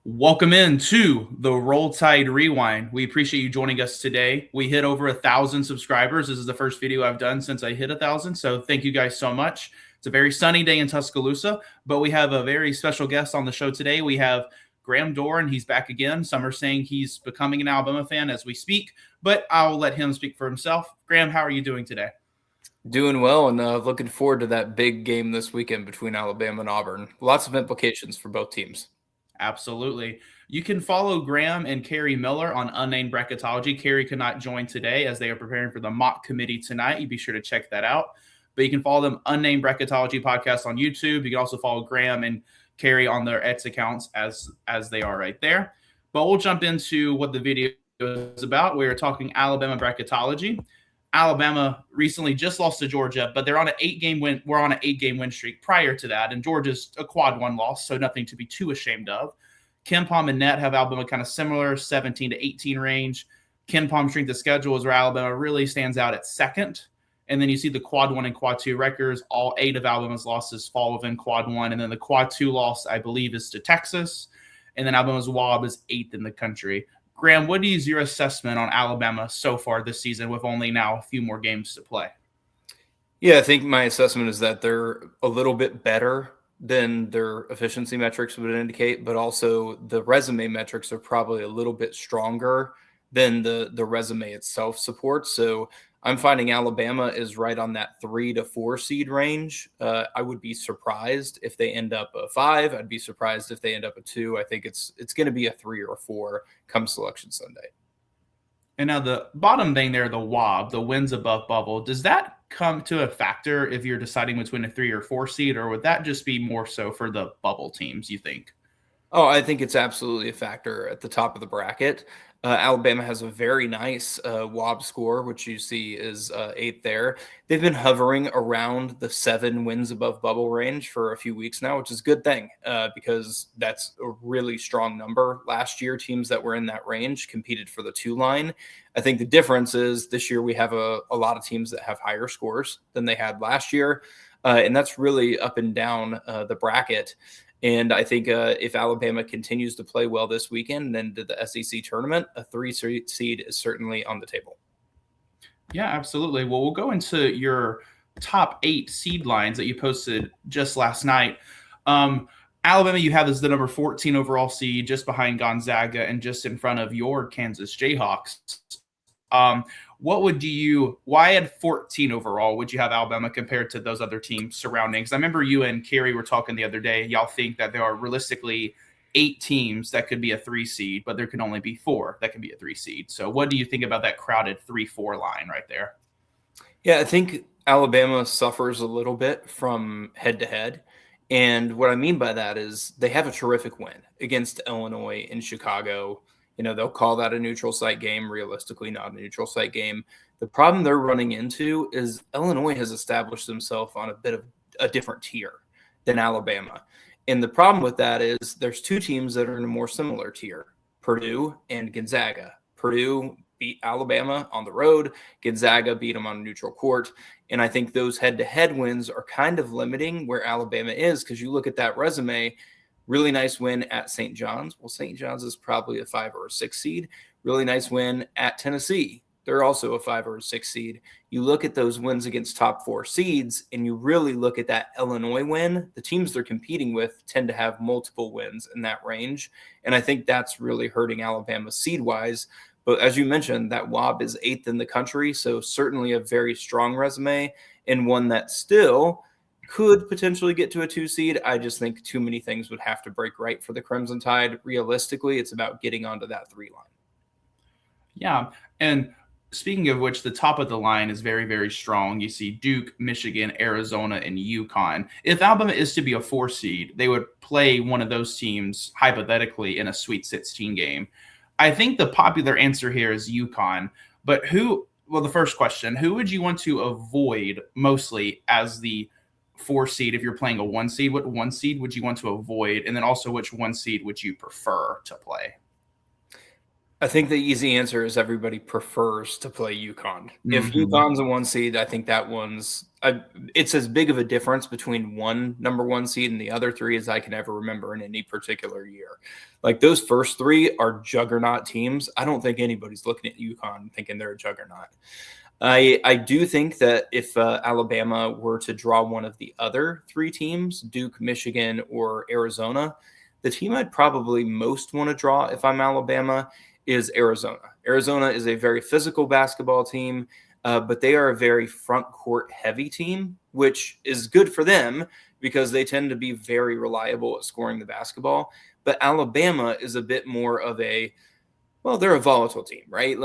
Welcome into the Roll Tide Rewind. We appreciate you joining us today. We hit over 1,000 subscribers. This is the first video I've done since I hit 1,000, so thank you guys so much. It's a very sunny day in Tuscaloosa, but we have a very special guest on the show today. We have Graham Doeren. He's back again. Some are saying he's becoming an Alabama fan as we speak, but I'll let him speak for himself. Graham, how are you doing today? Doing well, and looking forward to that big game this weekend between Alabama and Auburn. Lots of implications for both teams. Absolutely. You can follow Graham and Carrie Miller on Unnamed Bracketology. Carrie could not join today as they are preparing for the mock committee tonight. You be sure to check that out. But you can follow them Unnamed Bracketology podcast on YouTube. You can also follow Graham and Carrie on their X accounts as they are right there. But we'll jump into what the video is about. We are talking Alabama Bracketology. Alabama recently just lost to Georgia, but they're on an 8-game win. We're on an 8-game win streak prior to that, and Georgia's a quad 1 loss, so nothing to be too ashamed of. KenPom and Net have Alabama kind of similar, 17 to 18 range. KenPom strength of schedule is where Alabama really stands out at second. And then you see the quad 1 and quad 2 records. All 8 of Alabama's losses fall within quad 1. And then the quad 2 loss, I believe, is to Texas. And then Alabama's WAB is 8th in the country. Graham, what is your assessment on Alabama so far this season with only now a few more games to play? Yeah, I think my assessment is that they're a little bit better than their efficiency metrics would indicate, but also the resume metrics are probably a little bit stronger than the resume itself supports. So I'm finding Alabama is right on that 3 to 4 seed range. I would be surprised if they end up a 5. I'd be surprised if they end up a 2. I think it's going to be a 3 or a 4 come Selection Sunday. And now the bottom thing there, the WAB, the wins above bubble, does that come to a factor if you're deciding between a 3 or 4 seed, or would that just be more so for the bubble teams, you think? Oh, I think it's absolutely a factor at the top of the bracket. Alabama has a very nice WAB score, which you see is 8th there. They've been hovering around the 7 wins above bubble range for a few weeks now, which is a good thing because that's a really strong number. Last year, teams that were in that range competed for the 2 line. I think the difference is this year we have a lot of teams that have higher scores than they had last year, and that's really up and down the bracket. And I think if Alabama continues to play well this weekend, then to the SEC tournament, a 3 seed is certainly on the table. Yeah, absolutely. Well, we'll go into your top 8 seed lines that you posted just last night. Alabama, you have as the number 14 overall seed, just behind Gonzaga and just in front of your Kansas Jayhawks. Why at 14 overall would you have Alabama compared to those other teams surrounding? Because I remember you and Carrie were talking the other day. Y'all think that there are realistically 8 teams that could be a 3 seed, but there can only be 4 that can be a 3 seed. So what do you think about that crowded 3-4 line right there? Yeah, I think Alabama suffers a little bit from head-to-head. And what I mean by that is they have a terrific win against Illinois in Chicago. You know, they'll call that a neutral site game, realistically not a neutral site game. The problem they're running into is Illinois has established themselves on a bit of a different tier than Alabama. And the problem with that is there's 2 teams that are in a more similar tier, Purdue and Gonzaga. Purdue beat Alabama on the road. Gonzaga beat them on a neutral court. And I think those head-to-head wins are kind of limiting where Alabama is because you look at that resume. Really nice win at St. John's. Well, St. John's is probably a 5 or a 6 seed. Really nice win at Tennessee. They're also a 5 or a 6 seed. You look at those wins against top 4 seeds, and you really look at that Illinois win. The teams they're competing with tend to have multiple wins in that range. And I think that's really hurting Alabama seed-wise. But as you mentioned, that WAB is 8th in the country, so certainly a very strong resume and one that still – could potentially get to a 2 seed. I just think too many things would have to break right for the Crimson Tide. Realistically, it's about getting onto that 3 line. Yeah. And speaking of which, the top of the line is very, very strong. You see Duke, Michigan, Arizona, and UConn. If Alabama is to be a 4 seed, they would play one of those teams hypothetically in a Sweet 16 game. I think the popular answer here is UConn. But the first question, who would you want to avoid mostly as the 4 seed if you're playing a 1 seed? What 1 seed would you want to avoid? And then also which 1 seed would you prefer to play? I think the easy answer is everybody prefers to play UConn. If Hmm. UConn's a 1 seed, I think that it's as big of a difference between one number 1 seed and the other three as I can ever remember in any particular year. Like those first three are juggernaut teams. I don't think anybody's looking at UConn thinking they're a juggernaut. I do think that if Alabama were to draw one of the other three teams, Duke, Michigan, or Arizona, the team I'd probably most want to draw if I'm Alabama is Arizona. Arizona is a very physical basketball team, but they are a very front court heavy team, which is good for them because they tend to be very reliable at scoring the basketball. But Alabama is a bit more of they're a volatile team, right?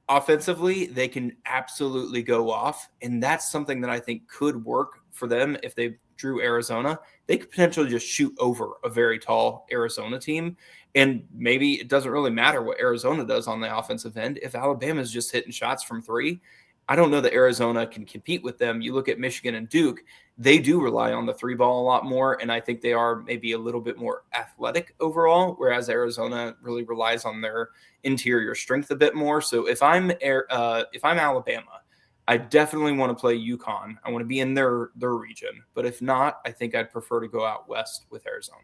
Offensively, they can absolutely go off. And that's something that I think could work for them if they drew Arizona. They could potentially just shoot over a very tall Arizona team. And maybe it doesn't really matter what Arizona does on the offensive end. If Alabama's just hitting shots from three, I don't know that Arizona can compete with them. You look at Michigan and Duke, they do rely on the three ball a lot more. And I think they are maybe a little bit more athletic overall, whereas Arizona really relies on their interior strength a bit more. So if I'm Alabama, I definitely want to play UConn. I want to be in their region. But if not, I think I'd prefer to go out west with Arizona.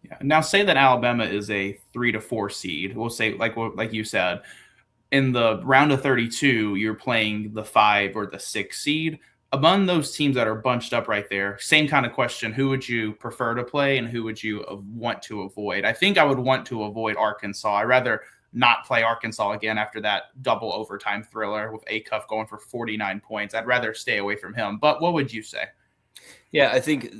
Yeah. Now, say that Alabama is a 3 to 4 seed. We'll say, like you said, in the round of 32, you're playing the 5 or the 6 seed. Among those teams that are bunched up right there, same kind of question: who would you prefer to play, and who would you want to avoid? I think I would want to avoid Arkansas. I'd rather not play Arkansas again after that double overtime thriller with Acuff going for 49 points. I'd rather stay away from him. But what would you say? Yeah, I think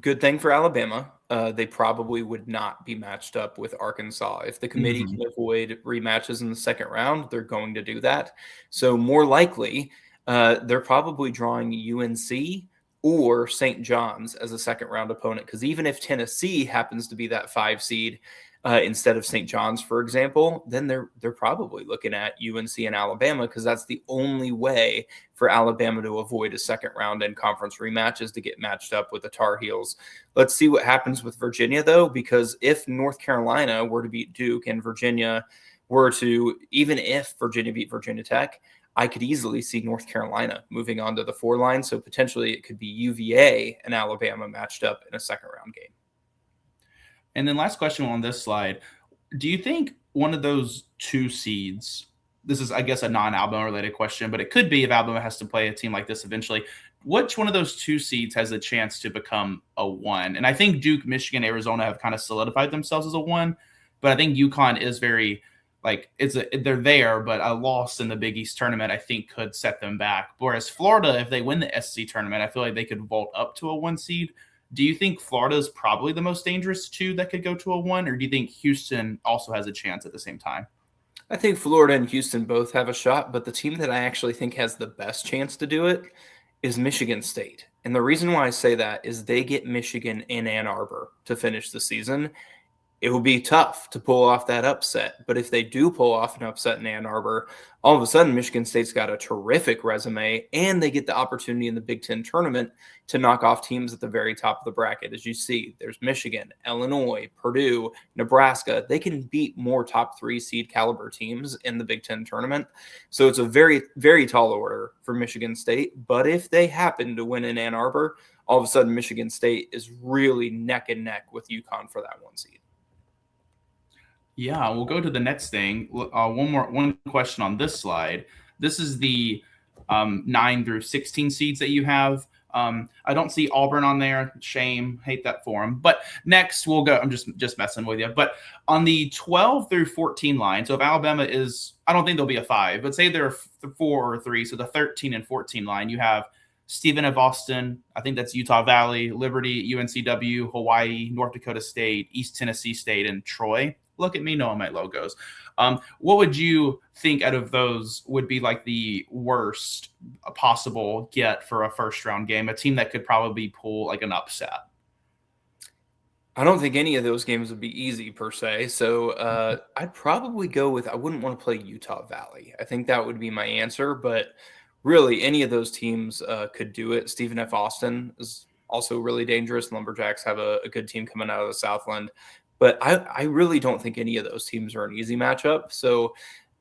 good thing for Alabama. They probably would not be matched up with Arkansas. If the committee Mm-hmm. can avoid rematches in the second round, they're going to do that. So more likely, they're probably drawing UNC or St. John's as a second round opponent. Because even if Tennessee happens to be that 5 seed instead of St. John's, for example, then they're probably looking at UNC and Alabama because that's the only way for Alabama to avoid a second round in conference rematches to get matched up with the Tar Heels. Let's see what happens with Virginia, though, because if North Carolina were to beat Duke and Virginia were to, even if Virginia beat Virginia Tech, I could easily see North Carolina moving on to the 4 line. So potentially it could be UVA and Alabama matched up in a second round game. And then last question on this slide. Do you think one of those 2 seeds, this is, I guess, a non-Alabama related question, but it could be if Alabama has to play a team like this eventually, which one of those 2 seeds has a chance to become a 1? And I think Duke, Michigan, Arizona have kind of solidified themselves as a 1, but I think UConn is very, they're there, but a loss in the Big East tournament, I think, could set them back. Whereas Florida, if they win the SEC tournament, I feel like they could vault up to a 1 seed. Do you think Florida is probably the most dangerous 2 that could go to a 1, or do you think Houston also has a chance at the same time? I think Florida and Houston both have a shot, but the team that I actually think has the best chance to do it is Michigan State. And the reason why I say that is they get Michigan in Ann Arbor to finish the season. It will be tough to pull off that upset. But if they do pull off an upset in Ann Arbor, all of a sudden Michigan State's got a terrific resume and they get the opportunity in the Big Ten tournament to knock off teams at the very top of the bracket. As you see, there's Michigan, Illinois, Purdue, Nebraska. They can beat more top 3 seed caliber teams in the Big Ten tournament. So it's a very, very tall order for Michigan State. But if they happen to win in Ann Arbor, all of a sudden Michigan State is really neck and neck with UConn for that 1 seed. Yeah, we'll go to the next thing. One question on this slide. This is the 9 through 16 seeds that you have. I don't see Auburn on there. Shame, hate that for them. But next we'll go. I'm just messing with you. But on the 12 through 14 line, so if Alabama is, I don't think there'll be a 5, but say they're 4 or 3, so the 13 and 14 line, you have Stephen F. Austin, I think that's Utah Valley, Liberty, UNCW, Hawaii, North Dakota State, East Tennessee State, and Troy. Look at me knowing my logos. What would you think out of those would be like the worst possible get for a first round game? A team that could probably pull like an upset. I don't think any of those games would be easy per se. So I'd probably go with, I wouldn't want to play Utah Valley. I think that would be my answer. But really, any of those teams could do it. Stephen F. Austin is also really dangerous. Lumberjacks have a good team coming out of the Southland. But I really don't think any of those teams are an easy matchup. So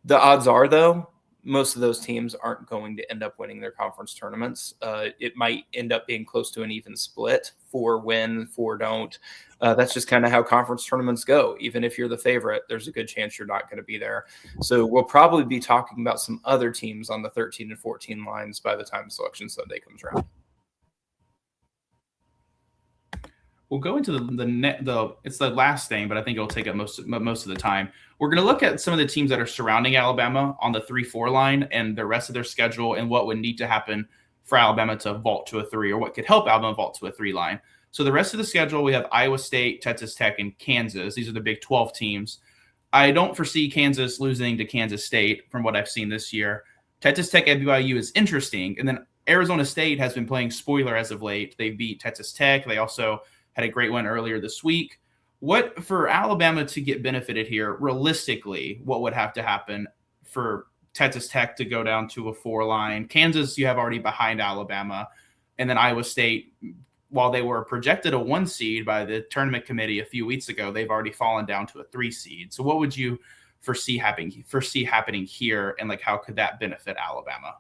the odds are, though, most of those teams aren't going to end up winning their conference tournaments. It might end up being close to an even split, 4 win, 4 don't. That's just kind of how conference tournaments go. Even if you're the favorite, there's a good chance you're not going to be there. So we'll probably be talking about some other teams on the 13 and 14 lines by the time Selection Sunday comes around. We'll go into the it's the last thing, but I think it'll take up most of the time. We're going to look at some of the teams that are surrounding Alabama on the 3-4 line and the rest of their schedule and what would need to happen for Alabama to vault to a 3, or what could help Alabama vault to a 3 line. So the rest of the schedule, we have Iowa State, Texas Tech, and Kansas. These are the Big 12 teams. I don't foresee Kansas losing to Kansas State from what I've seen this year. Texas Tech at BYU is interesting. And then Arizona State has been playing spoiler as of late. They beat Texas Tech. They also had a great win earlier this week. What for Alabama to get benefited here, realistically, what would have to happen for Texas Tech to go down to a 4 line? Kansas, you have already behind Alabama. And then Iowa State, while they were projected a 1 seed by the tournament committee a few weeks ago, they've already fallen down to a 3 seed. So what would you foresee happening here, and like how could that benefit Alabama?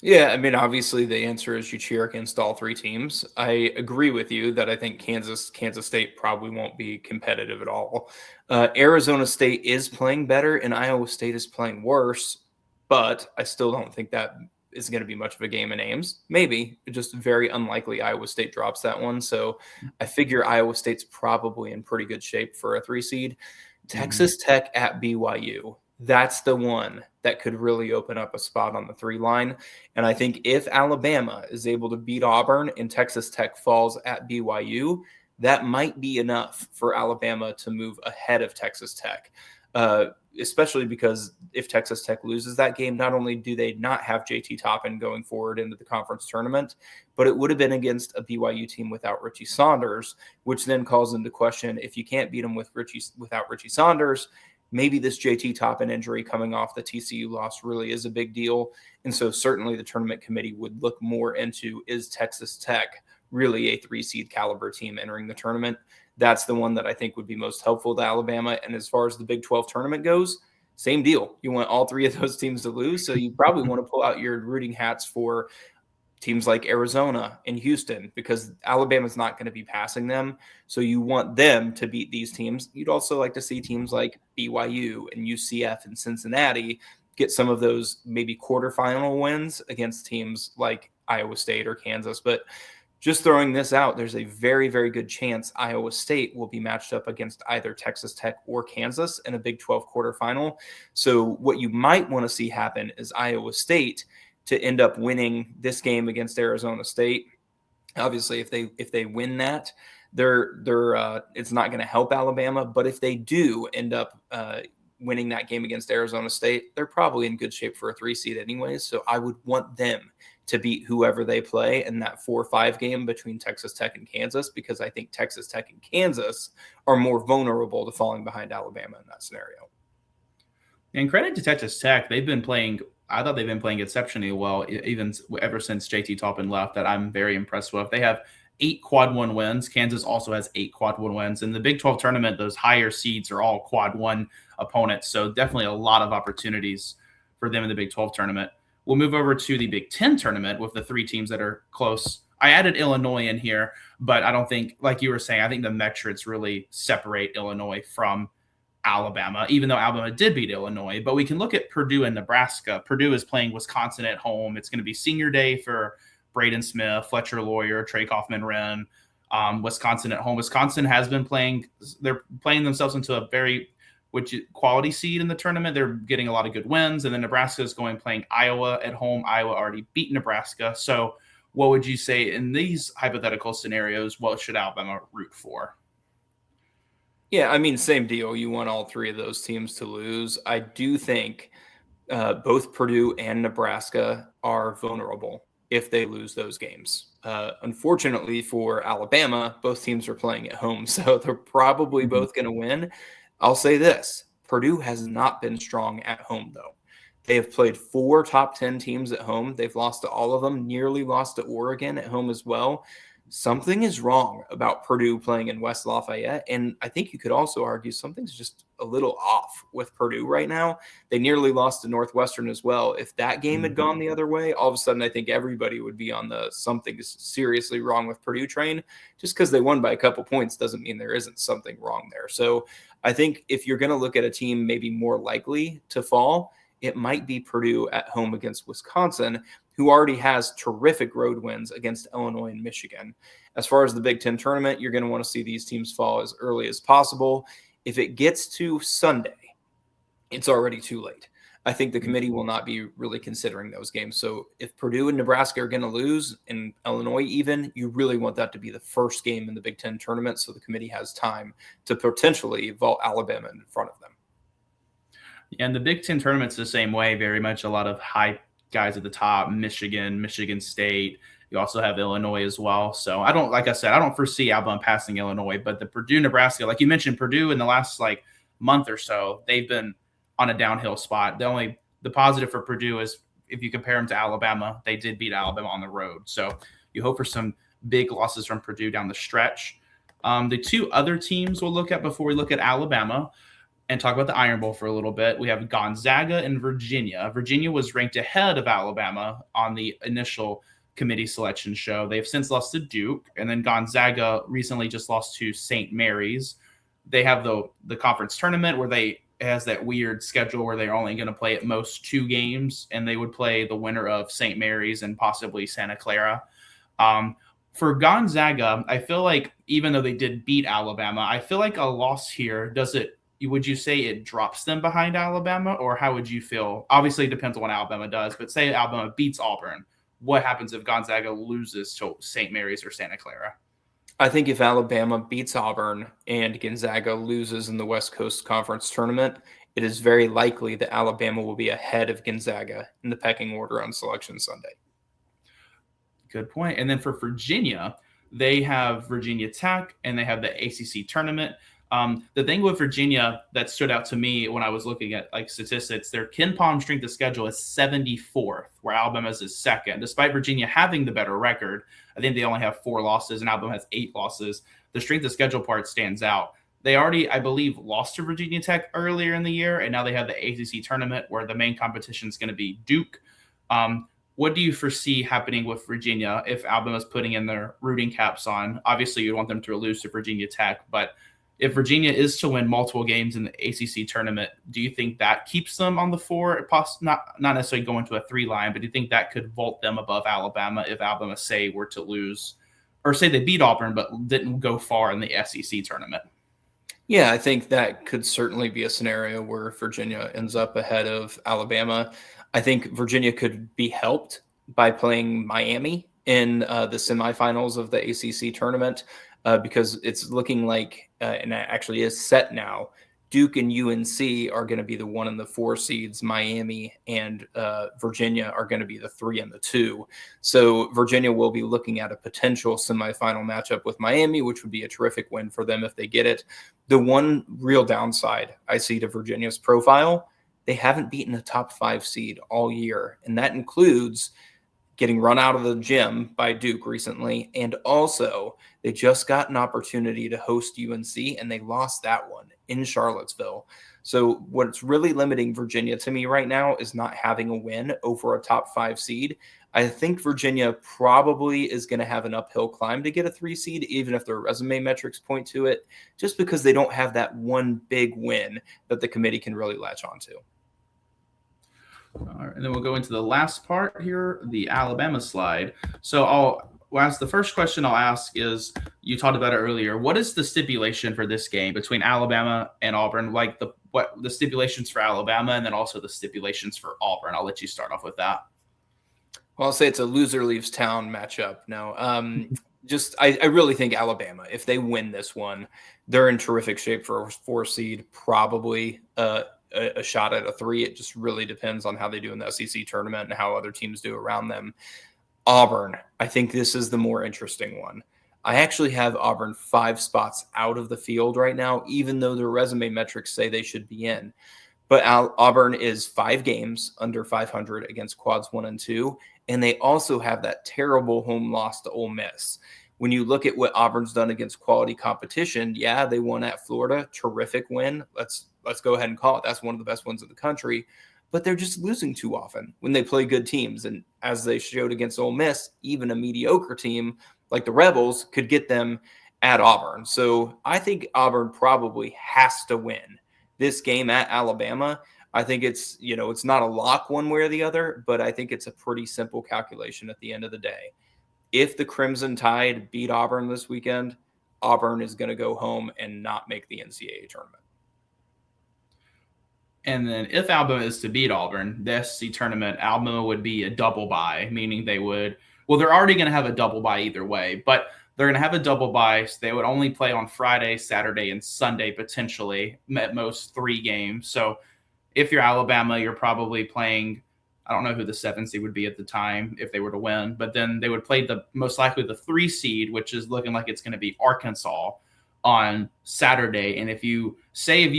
Yeah, I mean, obviously the answer is you cheer against all 3 teams. I agree with you that I think Kansas State probably won't be competitive at all. Arizona State is playing better and Iowa State is playing worse, but I still don't think that is going to be much of a game in Ames. Maybe, just very unlikely Iowa State drops that one. So I figure Iowa State's probably in pretty good shape for a 3 seed. Texas Tech at BYU. That's the one that could really open up a spot on the 3 line. And I think if Alabama is able to beat Auburn and Texas Tech falls at BYU, that might be enough for Alabama to move ahead of Texas Tech, especially because if Texas Tech loses that game, not only do they not have JT Toppin going forward into the conference tournament, but it would have been against a BYU team without Richie Saunders, which then calls into question, if you can't beat them without Richie Saunders, maybe this JT Toppin injury coming off the TCU loss really is a big deal. And so certainly the tournament committee would look more into, is Texas Tech really a 3 seed caliber team entering the tournament? That's the one that I think would be most helpful to Alabama. And as far as the Big 12 tournament goes, same deal. You want all 3 of those teams to lose. So you probably want to pull out your rooting hats for teams like Arizona and Houston, because Alabama's not going to be passing them. So you want them to beat these teams. You'd also like to see teams like BYU and UCF and Cincinnati get some of those maybe quarterfinal wins against teams like Iowa State or Kansas. But just throwing this out, there's a very, very good chance Iowa State will be matched up against either Texas Tech or Kansas in a Big 12 quarterfinal. So what you might want to see happen is Iowa State to end up winning this game against Arizona State. Obviously, if they win that, they're it's not going to help Alabama. But if they do end up winning that game against Arizona State, they're probably in good shape for a 3 seed anyways. So I would want them to beat whoever they play in that 4-5 game between Texas Tech and Kansas, because I think Texas Tech and Kansas are more vulnerable to falling behind Alabama in that scenario. And credit to Texas Tech, I thought they've been playing exceptionally well, even ever since JT Toppin left, that I'm very impressed with. They have 8 quad 1 wins. Kansas also has 8 quad 1 wins. In the Big 12 tournament, those higher seeds are all quad 1 opponents. So definitely a lot of opportunities for them in the Big 12 tournament. We'll move over to the Big 10 tournament with the 3 teams that are close. I added Illinois in here, but I don't think, like you were saying, I think the metrics really separate Illinois from Alabama, even though Alabama did beat Illinois. But we can look at Purdue and Nebraska. Purdue is playing Wisconsin at home. It's going to be senior day for Braden Smith, Fletcher Lawyer, Trey Kaufman-Wren. Wisconsin at home. Wisconsin has been they're playing themselves into a very quality seed in the tournament. They're getting a lot of good wins. And then Nebraska is playing Iowa at home. Iowa already beat Nebraska. So what would you say in these hypothetical scenarios, what should Alabama root for? Yeah, I mean, same deal. You want all 3 of those teams to lose. I do think both Purdue and Nebraska are vulnerable if they lose those games. Unfortunately for Alabama, both teams are playing at home, so they're probably both going to win. I'll say this. Purdue has not been strong at home, though. They have played 4 top 10 teams at home. They've lost to all of them, nearly lost to Oregon at home as well. something is wrong about Purdue playing in West Lafayette. And I think you could also argue something's just a little off with Purdue right now. They nearly lost to Northwestern as well. If that game had gone the other way, all of a sudden I think everybody would be on the something is seriously wrong with Purdue train. Just because they won by a couple points doesn't mean there isn't something wrong there. So I think if you're going to look at a team maybe more likely to fall, it might be Purdue at home against Wisconsin, who already has terrific road wins against Illinois and Michigan. As far as the Big Ten tournament, you're going to want to see these teams fall as early as possible. If it gets to Sunday, it's already too late. I think the committee will not be really considering those games. So if Purdue and Nebraska are going to lose, and Illinois even, you really want that to be the first game in the Big Ten tournament so the committee has time to potentially vault Alabama in front of them. And the Big Ten tournament's the same way, very much a lot of high guys at the top, Michigan State. You also have Illinois as well. So like I said, I don't foresee Alabama passing Illinois, but the Purdue, Nebraska, like you mentioned, Purdue in the last month or so, they've been on a downhill spot. The positive for Purdue is if you compare them to Alabama, they did beat Alabama on the road. So you hope for some big losses from Purdue down the stretch. The two other teams we'll look at before we look at Alabama and talk about the Iron Bowl for a little bit. We have Gonzaga and Virginia. Virginia was ranked ahead of Alabama on the initial committee selection show. They've since lost to Duke, and then Gonzaga recently just lost to St. Mary's. They have the conference tournament where it has that weird schedule where they're only going to play at most 2 games, and they would play the winner of St. Mary's and possibly Santa Clara. For Gonzaga, I feel like even though they did beat Alabama, I feel like a loss here would you say it drops them behind Alabama, or how would you feel? Obviously, it depends on what Alabama does, but say Alabama beats Auburn. What happens if Gonzaga loses to St. Mary's or Santa Clara? I think if Alabama beats Auburn and Gonzaga loses in the West Coast Conference tournament, it is very likely that Alabama will be ahead of Gonzaga in the pecking order on Selection Sunday. Good point. And then for Virginia, they have Virginia Tech and they have the ACC tournament. The thing with Virginia that stood out to me when I was looking at statistics, their KenPom strength of schedule is 74th, where Alabama's is second. Despite Virginia having the better record, I think they only have 4 losses and Alabama has 8 losses. The strength of schedule part stands out. They already, I believe, lost to Virginia Tech earlier in the year, and now they have the ACC tournament where the main competition is going to be Duke. What do you foresee happening with Virginia if Alabama's putting in their rooting caps on? Obviously, you want them to lose to Virginia Tech, but if Virginia is to win multiple games in the ACC tournament, do you think that keeps them on the 4, not necessarily going to a 3 line, but do you think that could vault them above Alabama if Alabama, say, were to lose, or say they beat Auburn but didn't go far in the SEC tournament? Yeah, I think that could certainly be a scenario where Virginia ends up ahead of Alabama. I think Virginia could be helped by playing Miami in the semifinals of the ACC tournament. Because it's looking like, and it actually is set now, Duke and UNC are going to be the 1 and the 4 seeds. Miami and Virginia are going to be the 3 and the 2. So Virginia will be looking at a potential semifinal matchup with Miami, which would be a terrific win for them if they get it. The one real downside I see to Virginia's profile, they haven't beaten a top 5 seed all year, and that includes getting run out of the gym by Duke recently. And also, they just got an opportunity to host UNC, and they lost that one in Charlottesville. So what's really limiting Virginia to me right now is not having a win over a top 5 seed. I think Virginia probably is going to have an uphill climb to get a 3 seed, even if their resume metrics point to it, just because they don't have that one big win that the committee can really latch onto. All right, and then we'll go into the last part here, the Alabama slide. So I'll ask the first question I'll ask is, you talked about it earlier. What is the stipulation for this game between Alabama and Auburn? Like what the stipulations for Alabama and then also the stipulations for Auburn. I'll let you start off with that. Well, I'll say it's a loser leaves town matchup. No, I really think Alabama, if they win this one, they're in terrific shape for a 4 seed, probably a shot at a 3. It just really depends on how they do in the SEC tournament and how other teams do around them. Auburn, I think this is the more interesting one. I actually have Auburn 5 spots out of the field right now, even though their resume metrics say they should be in. But Auburn is 5 games under 500 against quads 1 and 2, and they also have that terrible home loss to Ole Miss. when you look at what Auburn's done against quality competition, yeah, they won at Florida, terrific win. Let's go ahead and call it. That's one of the best ones in the country. But they're just losing too often when they play good teams. And as they showed against Ole Miss, even a mediocre team like the Rebels could get them at Auburn. So I think Auburn probably has to win this game at Alabama. I think it's, it's not a lock one way or the other, but I think it's a pretty simple calculation at the end of the day. If the Crimson Tide beat Auburn this weekend, Auburn is going to go home and not make the NCAA tournament. And then if Alabama is to beat Auburn, the SEC tournament, Alabama would be a double bye, meaning they're already going to have a double bye either way, but they're going to have a double bye. So they would only play on Friday, Saturday, and Sunday, potentially, at most 3 games. So if you're Alabama, you're probably playing, I don't know who the 7 seed would be at the time if they were to win, but then they would play most likely the 3 seed, which is looking like it's going to be Arkansas on Saturday. And if you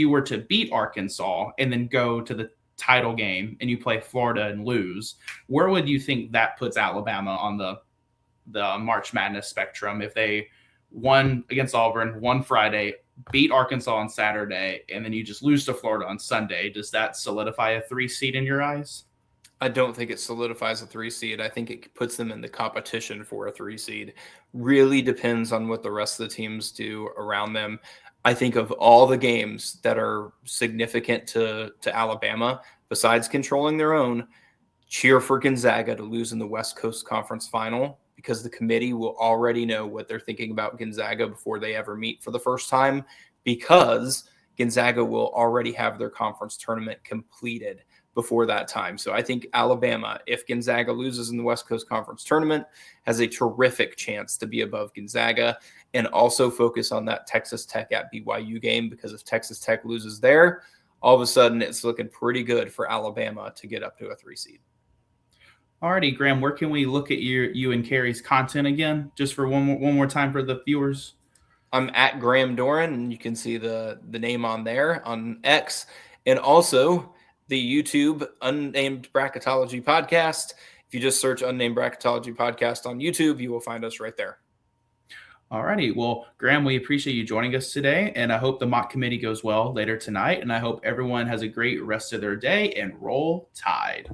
were to beat Arkansas and then go to the title game and you play Florida and lose, where would you think that puts Alabama on the March Madness spectrum? If they won against Auburn, won Friday, beat Arkansas on Saturday, and then you just lose to Florida on Sunday, does that solidify a 3 seed in your eyes? I don't think it solidifies a 3 seed. I think it puts them in the competition for a 3 seed. Really depends on what the rest of the teams do around them. I think of all the games that are significant to Alabama, besides controlling their own, cheer for Gonzaga to lose in the West Coast Conference Final, because the committee will already know what they're thinking about Gonzaga before they ever meet for the first time, because Gonzaga will already have their conference tournament completed before that time. So I think Alabama, if Gonzaga loses in the West Coast Conference tournament, has a terrific chance to be above Gonzaga, and also focus on that Texas Tech at BYU game, because if Texas Tech loses there, all of a sudden it's looking pretty good for Alabama to get up to a 3 seed. Alrighty, Graham, where can we look at you and Carrie's content again, just for one more time for the viewers? I'm at Graham Doeren, and you can see the name on there on X, and also the YouTube Unnamed Bracketology Podcast. If you just search Unnamed Bracketology Podcast on YouTube, you will find us right there. Alrighty. Well, Graham, we appreciate you joining us today, and I hope the mock committee goes well later tonight, and I hope everyone has a great rest of their day, and roll Tide.